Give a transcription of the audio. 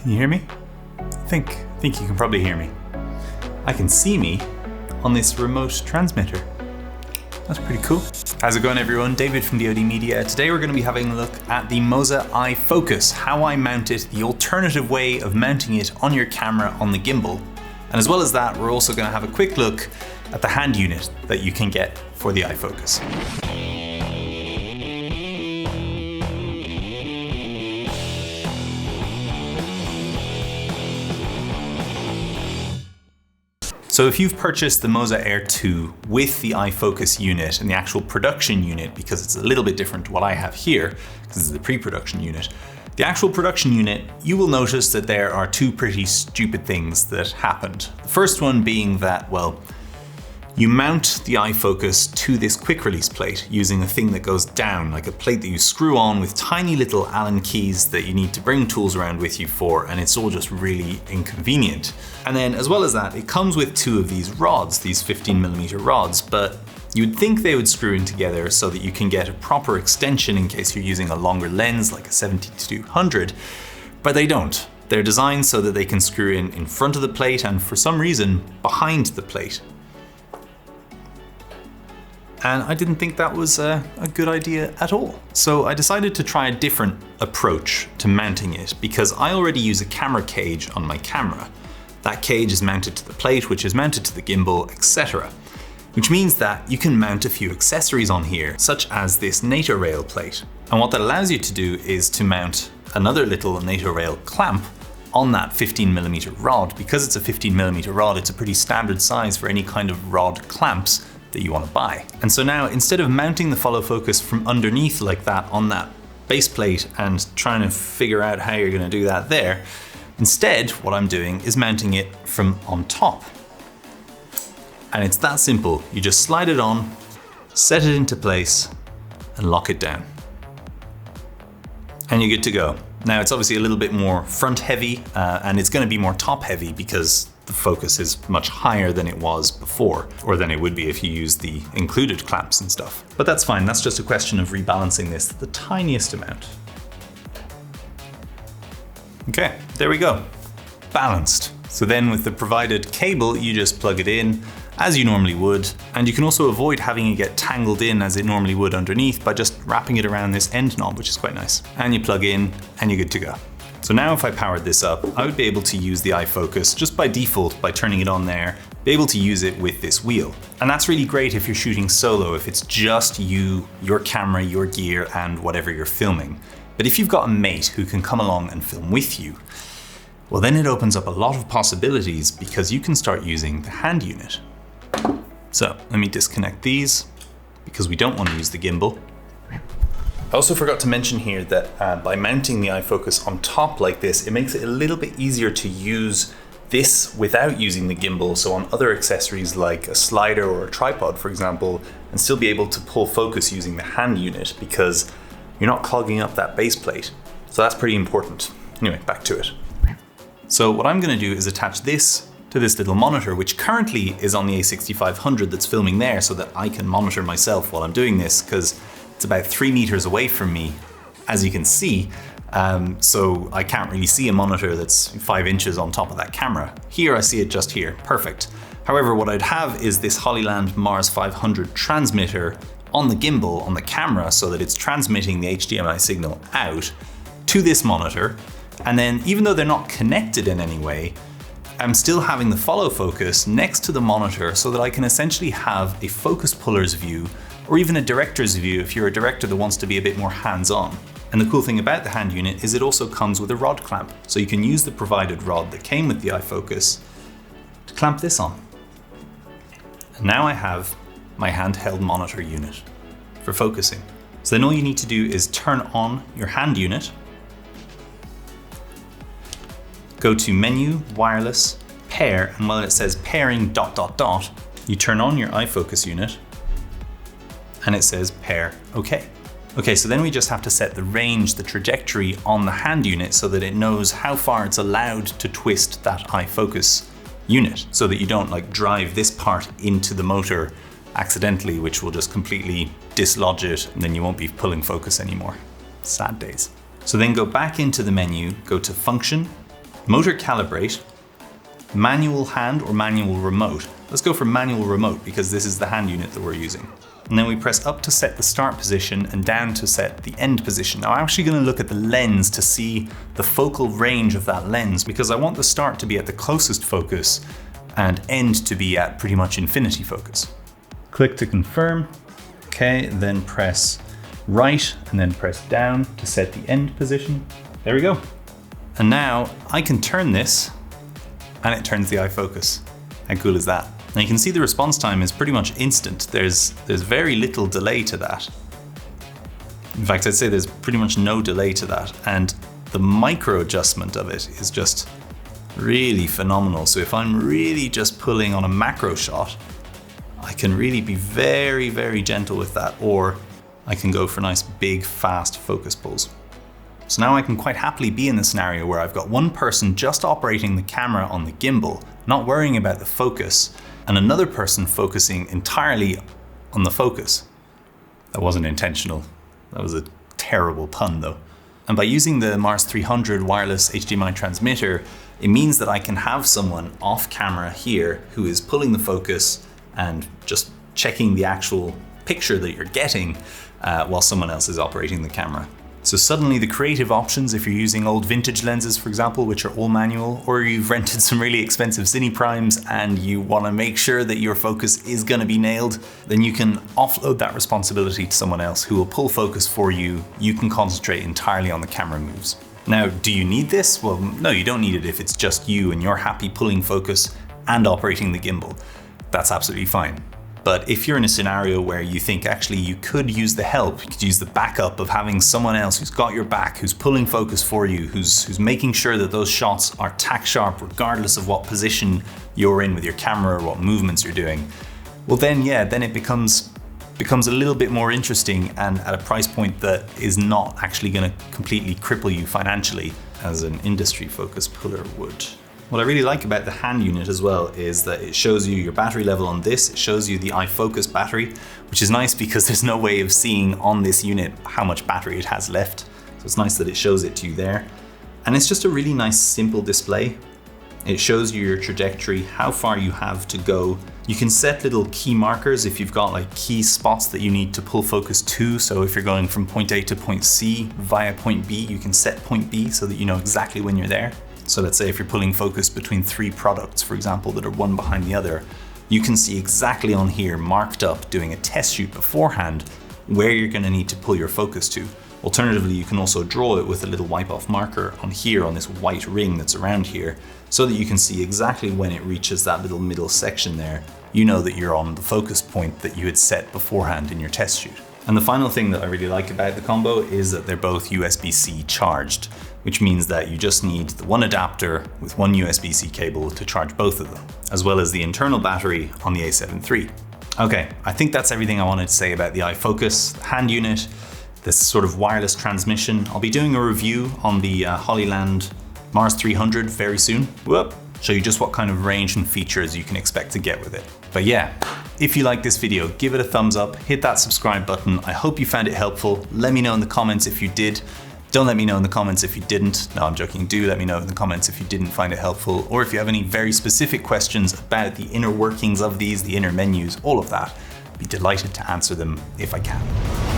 Can you hear me? I think you can probably hear me. I can see me on this remote transmitter. That's pretty cool. How's it going, everyone? David from dodmedia. Today we're going to be having a look at the Moza iFocus, how I mount it, the alternative way of mounting it on your camera on the gimbal. And as well as that, we're also going to have a quick look at the hand unit that you can get for the iFocus. So if you've purchased the Moza Air 2 with the iFocus unit and the actual production unit, because it's a little bit different to what I have here, because this is the pre-production unit, the actual production unit, you will notice that there are two pretty stupid things that happened. The first one being that, well, you mount the iFocus to this quick release plate using a thing that goes down, like a plate that you screw on with tiny little Allen keys that you need to bring tools around with you for, and it's all just really inconvenient. And then as well as that, it comes with two of these rods, these 15mm rods, but you would think they would screw in together so that you can get a proper extension in case you're using a longer lens like a 70-200, but they don't. They're designed so that they can screw in front of the plate and for some reason behind the plate. And I didn't think that was a good idea at all. So I decided to try a different approach to mounting it because I already use a camera cage on my camera. That cage is mounted to the plate, which is mounted to the gimbal, etc. Which means that you can mount a few accessories on here, such as this NATO rail plate. And what that allows you to do is to mount another little NATO rail clamp on that 15mm rod. Because it's a 15mm rod, it's a pretty standard size for any kind of rod clamps that you want to buy. And so now, instead of mounting the follow focus from underneath like that on that base plate and trying to figure out how you're going to do that there, instead what I'm doing is mounting it from on top. And it's that simple. You just slide it on, set it into place, and lock it down. And you're good to go. Now it's obviously a little bit more front heavy, and it's going to be more top heavy because the focus is much higher than it was before, or than it would be if you use the included clamps and stuff. But that's fine, that's just a question of rebalancing this the tiniest amount. Okay, there we go, balanced. So then with the provided cable, you just plug it in as you normally would, and you can also avoid having it get tangled in as it normally would underneath by just wrapping it around this end knob, which is quite nice. And you plug in and you're good to go. So now if I powered this up, I would be able to use the iFocus just by default by turning it on there, be able to use it with this wheel. And that's really great if you're shooting solo, if it's just you, your camera, your gear, and whatever you're filming. But if you've got a mate who can come along and film with you, well then it opens up a lot of possibilities because you can start using the hand unit. So let me disconnect these because we don't want to use the gimbal. I also forgot to mention here that by mounting the iFocus on top like this, it makes it a little bit easier to use this without using the gimbal. So on other accessories like a slider or a tripod, for example, and still be able to pull focus using the hand unit because you're not clogging up that base plate. So that's pretty important. Anyway, back to it. So what I'm going to do is attach this to this little monitor, which currently is on the A6500 that's filming there so that I can monitor myself while I'm doing this, because it's about 3 meters away from me, as you can see, so I can't really see a monitor that's 5 inches on top of that camera. Here I see it just here, perfect. However, what I'd have is this Hollyland Mars 500 transmitter on the gimbal, on the camera, so that it's transmitting the HDMI signal out to this monitor. And then even though they're not connected in any way, I'm still having the follow focus next to the monitor so that I can essentially have a focus puller's view or even a director's view if you're a director that wants to be a bit more hands-on. And the cool thing about the hand unit is it also comes with a rod clamp. So you can use the provided rod that came with the iFocus to clamp this on. And now I have my handheld monitor unit for focusing. So then all you need to do is turn on your hand unit, go to Menu, Wireless, Pair, and while it says pairing ... you turn on your iFocus unit, and it says pair OK. Okay, so then we just have to set the range, the trajectory on the hand unit so that it knows how far it's allowed to twist that iFocus unit so that you don't like drive this part into the motor accidentally, which will just completely dislodge it and then you won't be pulling focus anymore. Sad days. So then go back into the menu, go to Function, Motor calibrate, manual hand or manual remote. Let's go for manual remote because this is the hand unit that we're using. And then we press up to set the start position and down to set the end position. Now I'm actually going to look at the lens to see the focal range of that lens because I want the start to be at the closest focus and end to be at pretty much infinity focus. Click to confirm. Okay, then press right and then press down to set the end position. There we go. And now I can turn this and it turns the iFocus. How cool is that? Now you can see the response time is pretty much instant. There's very little delay to that. In fact, I'd say there's pretty much no delay to that. And the micro adjustment of it is just really phenomenal. So if I'm really just pulling on a macro shot, I can really be very, very gentle with that, or I can go for nice big fast focus pulls. So now I can quite happily be in the scenario where I've got one person just operating the camera on the gimbal, not worrying about the focus, and another person focusing entirely on the focus. That wasn't intentional. That was a terrible pun though. And by using the Mars 300 wireless HDMI transmitter, it means that I can have someone off camera here who is pulling the focus and just checking the actual picture that you're getting while someone else is operating the camera. So suddenly the creative options, if you're using old vintage lenses, for example, which are all manual, or you've rented some really expensive cine primes and you want to make sure that your focus is going to be nailed, then you can offload that responsibility to someone else who will pull focus for you. You can concentrate entirely on the camera moves. Now, do you need this? Well, no, you don't need it if it's just you and you're happy pulling focus and operating the gimbal. That's absolutely fine. But if you're in a scenario where you think actually you could use the help, you could use the backup of having someone else who's got your back, who's pulling focus for you, who's making sure that those shots are tack sharp regardless of what position you're in with your camera or what movements you're doing, well then yeah, then it becomes a little bit more interesting and at a price point that is not actually going to completely cripple you financially as an industry focus puller would. What I really like about the hand unit as well is that it shows you your battery level on this. It shows you the iFocus battery, which is nice because there's no way of seeing on this unit how much battery it has left. So it's nice that it shows it to you there. And it's just a really nice simple display. It shows you your trajectory, how far you have to go. You can set little key markers if you've got like key spots that you need to pull focus to. So if you're going from point A to point C via point B, you can set point B so that you know exactly when you're there. So let's say if you're pulling focus between 3 products, for example, that are one behind the other, you can see exactly on here marked up doing a test shoot beforehand where you're going to need to pull your focus to. Alternatively, you can also draw it with a little wipe off marker on here on this white ring that's around here so that you can see exactly when it reaches that little middle section there. You know that you're on the focus point that you had set beforehand in your test shoot. And the final thing that I really like about the combo is that they're both USB-C charged, which means that you just need the one adapter with one USB-C cable to charge both of them, as well as the internal battery on the A7 III. Okay, I think that's everything I wanted to say about the iFocus, the hand unit, this sort of wireless transmission. I'll be doing a review on the Hollyland Mars 300 very soon. Whoop! Show you just what kind of range and features you can expect to get with it. But yeah, if you like this video, give it a thumbs up, hit that subscribe button. I hope you found it helpful. Let me know in the comments if you did. Don't let me know in the comments if you didn't. No, I'm joking. Do let me know in the comments if you didn't find it helpful, or if you have any very specific questions about the inner workings of these, the inner menus, all of that. I'd be delighted to answer them if I can.